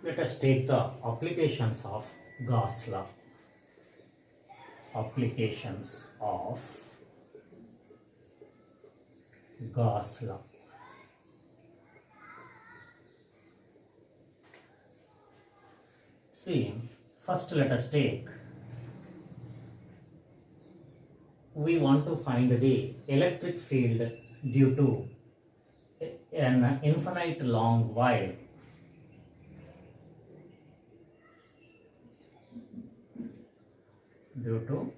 Let us take the applications of Gauss law. Applications of Gauss law. See, first let us take, we want to find the electric field due to an infinite long wire. Due to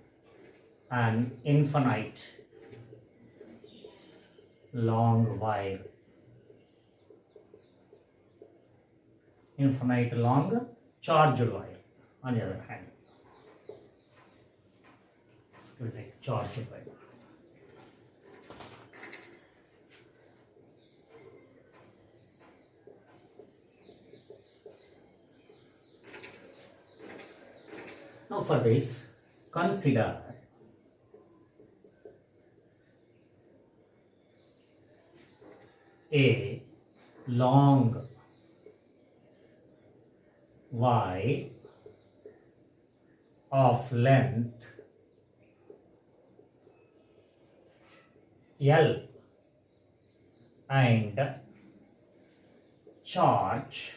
an infinite long wire. Infinite long charged wire on the other hand. It will take charged wire. Now for this, consider a long wire of length L and charge,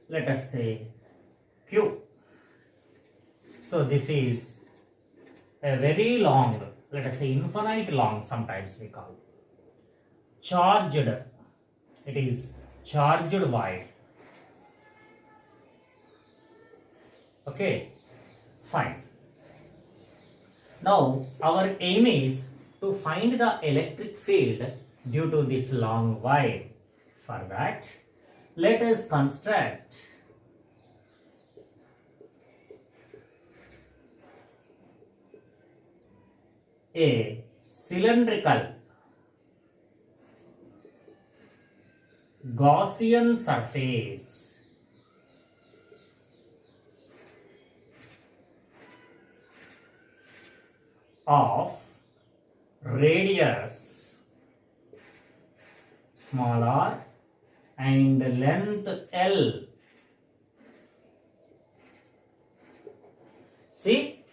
let us say Q. So this is a very long, let us say infinite long, sometimes we call charged, it is charged wire. Okay, fine. Now our aim is to find the electric field due to this long wire. For that, let us construct a cylindrical Gaussian surface of radius small r and length L. See,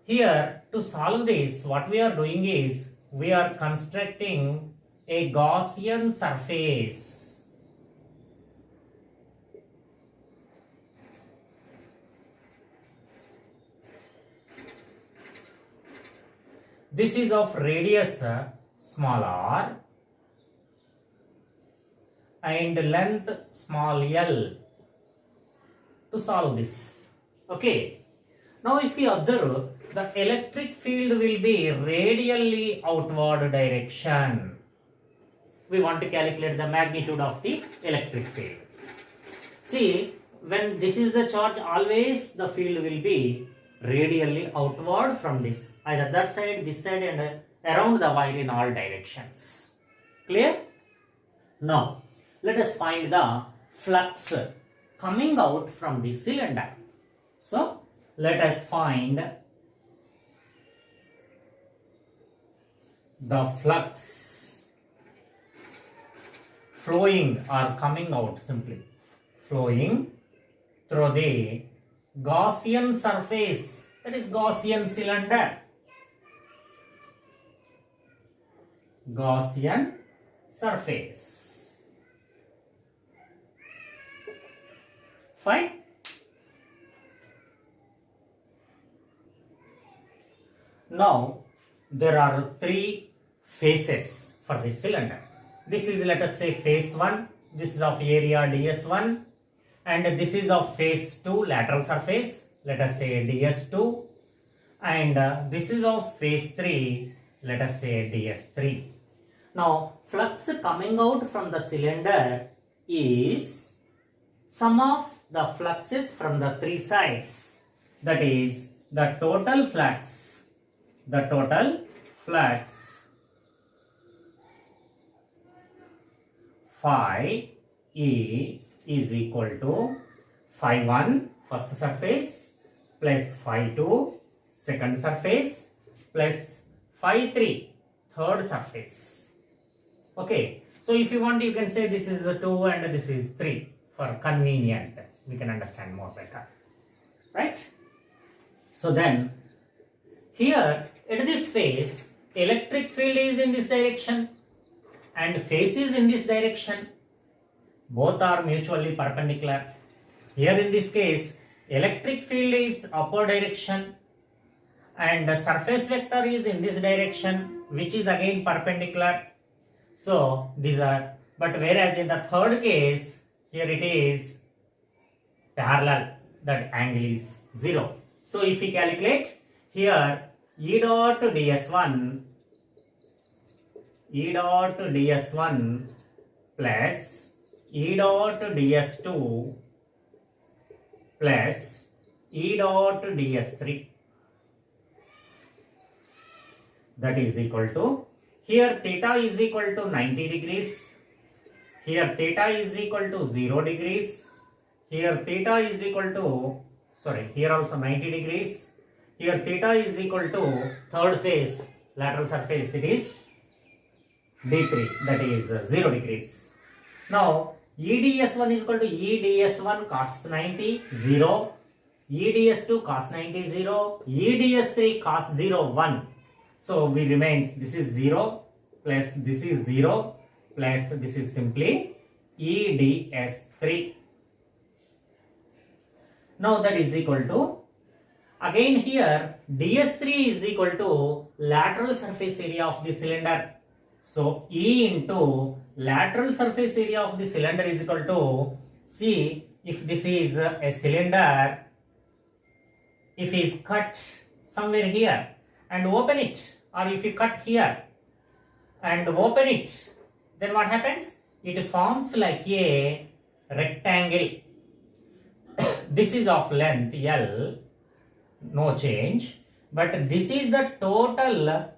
here to solve this, what we are doing is we are constructing a Gaussian surface. This is of radius small r and length small l to solve this. Okay. Now if we observe, the electric field will be radially outward direction. We want to calculate the magnitude of the electric field. See, when this is the charge, always the field will be radially outward from this, either that side, this side, and around the wire in all directions. Clear? Now, let us find the flux coming out from the cylinder. So, let us find the flux flowing or coming out, simply flowing through the Gaussian surface, that is Gaussian cylinder. Gaussian surface. Fine. Now there are three faces for this cylinder. This is, let us say, phase 1. This is of area ds1, and this is of phase 2, lateral surface, let us say ds2, and this is of phase 3, let us say ds3. Now flux coming out from the cylinder is sum of the fluxes from the three sides, that is the total flux. The total flux phi E is equal to phi 1 first surface plus phi 2 second surface plus phi 3 third surface. Okay, so if you want, you can say this is a 2 and this is 3. for convenient. We can understand more better. Right? So then, here at this face, electric field is in this direction and face is in this direction. Both are mutually perpendicular. Here in this case, electric field is upward direction and the surface vector is in this direction, which is again perpendicular. So these are, but whereas in the third case, here it is parallel, that angle is 0. So if we calculate here, E dot ds1 plus E dot ds2 plus E dot ds3, that is equal to, here theta is equal to 90 degrees, here theta is equal to 0 degrees, here theta is equal to, sorry, here also 90 degrees, here theta is equal to third face, lateral surface, it is d3, that is 0 degrees. Now EDS1 is equal to EDS1 cos 90, 0, EDS2 cos 90, 0, EDS3 cos 0, 1. So we remains, this is 0 plus this is 0 plus this is simply EDS3. Now that is equal to, again here ds3 is equal to lateral surface area of the cylinder. So E into lateral surface area of the cylinder is equal to, see if this is a cylinder, if it is cut somewhere here and open it, or if you cut here and open it, then what happens? It forms like a rectangle. This is of length L, no change, but this is the total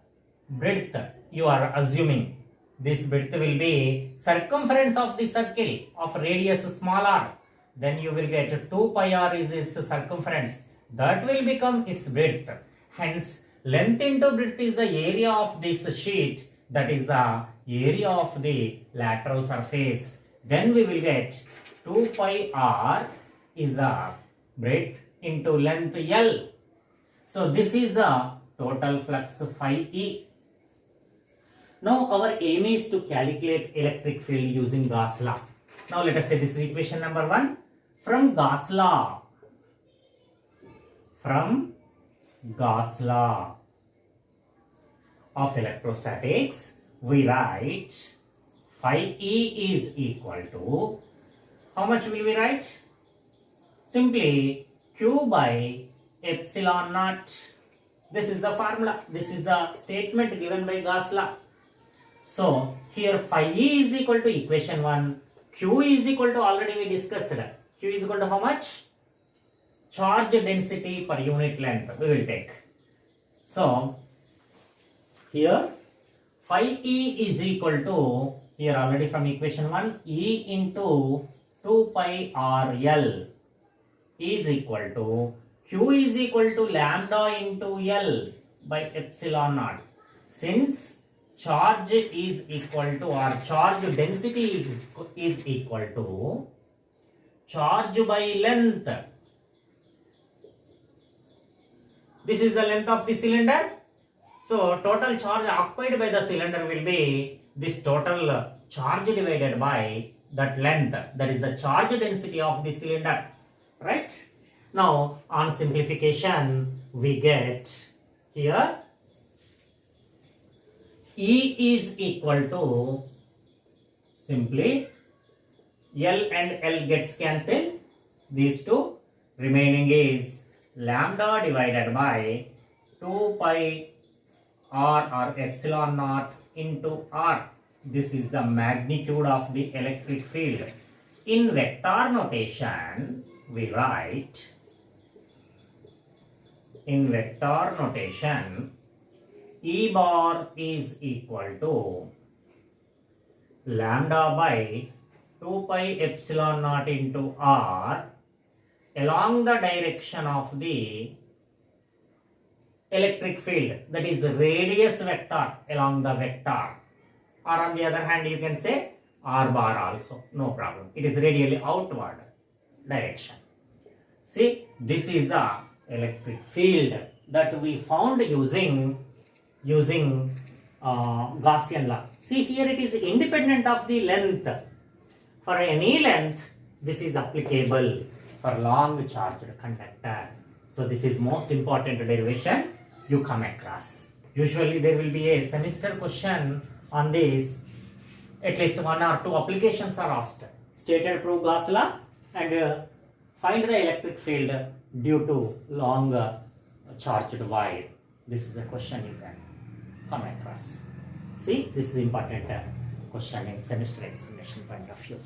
breadth you are assuming. This breadth will be circumference of the circle of radius small r. Then you will get 2 pi r is its circumference. That will become its breadth. Hence, length into breadth is the area of this sheet. That is the area of the lateral surface. Then we will get 2 pi r is the breadth into length L. So this is the total flux phi E. Now our aim is to calculate electric field using Gauss law. Now let us say this is equation number 1. From Gauss law of electrostatics, we write phi E is equal to, how much will we write? Simply Q by epsilon naught. This is the formula. This is the statement given by Gauss law. So here phi E is equal to equation 1. Q is equal to, already we discussed. Q is equal to how much? Charge density per unit length we will take. So here phi E is equal to, here already from equation 1, E into 2 pi r L is equal to, Q is equal to lambda into L by epsilon naught. Since charge is equal to, or charge density is equal to charge by length. This is the length of the cylinder. So total charge occupied by the cylinder will be this total charge divided by that length. That is the charge density of the cylinder. Right? Now on simplification we get here E is equal to, simply L and L gets cancelled, these two, remaining is lambda divided by 2 pi r or epsilon naught into r. This is the magnitude of the electric field. In vector notation we write, in vector notation, E bar is equal to lambda by 2 pi epsilon naught into r along the direction of the electric field, that is radius vector along the vector, or on the other hand you can say R bar also, no problem. It is radially outward direction. See, this is the electric field that we found using Gaussian law. See, here it is independent of the length. For any length, this is applicable for long charged conductor. So this is most important derivation you come across. Usually there will be a semester question on this. At least 1 or 2 applications are asked. State and prove Gauss law and find the electric field due to long charged wire. This is a question you can come across. See, this is important question in semester examination point of view.